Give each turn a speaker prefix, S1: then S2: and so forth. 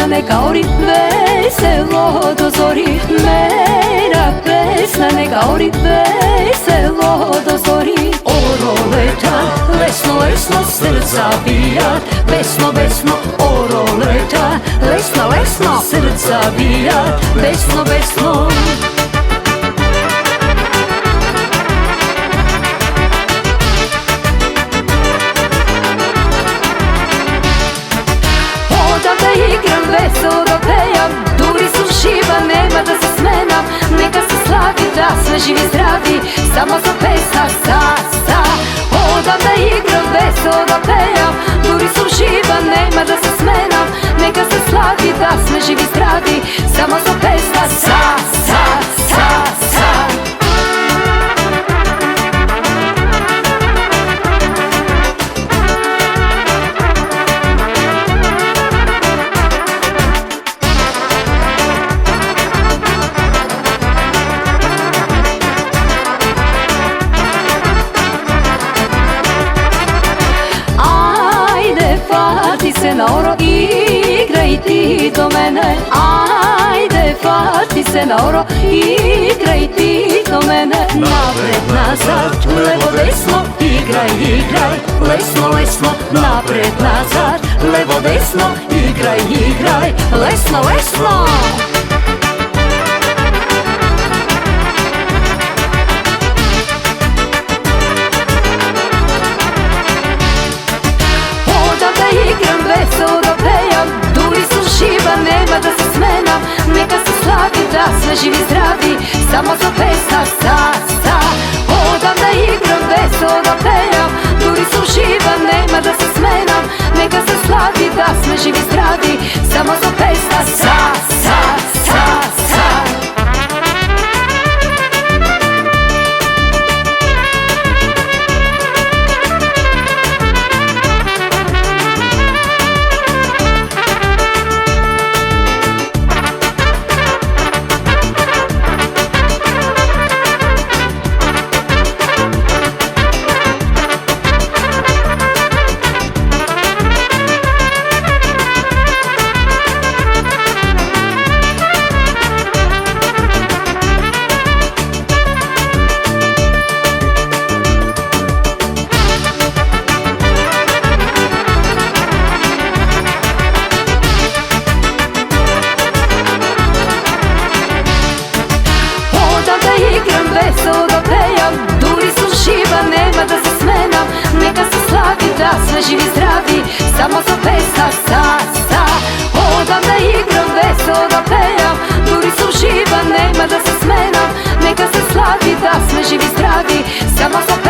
S1: pesna neka ori, veselo do zori. Mera pesna neka ori, veselo do zori. Oro leta, lesno, lesno srca bijat. Besno, besno, oro leta, lesno, lesno srca bijat. Besno, besno. Veselo pejam, duri su šiva, nema da se smenam. Neka se slavi da sve živi zdravi, samo za pesna sa. Odam da igram, veselo pejam, duri su šiva, nema da se smenam. Neka se slavi da sve živi zdravi, samo za pesna sa. Fati se na oro, igraj ti do mene. Ajde, fati se na oro, igraj ti do mene. Napred, nazad, levo, desno, igraj, igraj. Lesno, lesno, napred, nazad, levo, desno, igraj, igraj. Lesno, lesno. Veselo pejam, duri su živa, nema da se smenam. Neka se slavi da sve živi zdravi, samo za pesna sa. Odam da igram, veselo pejam, duri su živa, nema da se smenam. Neka se slavi da sve živi zdravi, samo za pesna sa. Veselo pejam, duri su živa, nema da se smenam. Neka se slavi da sve živi zdravi, samo za pesna sa. Odam da igram, veselo pejam, duri su živa, nema da se smenam. Neka se slavi da sve živi zdravi, samo za pesna sa.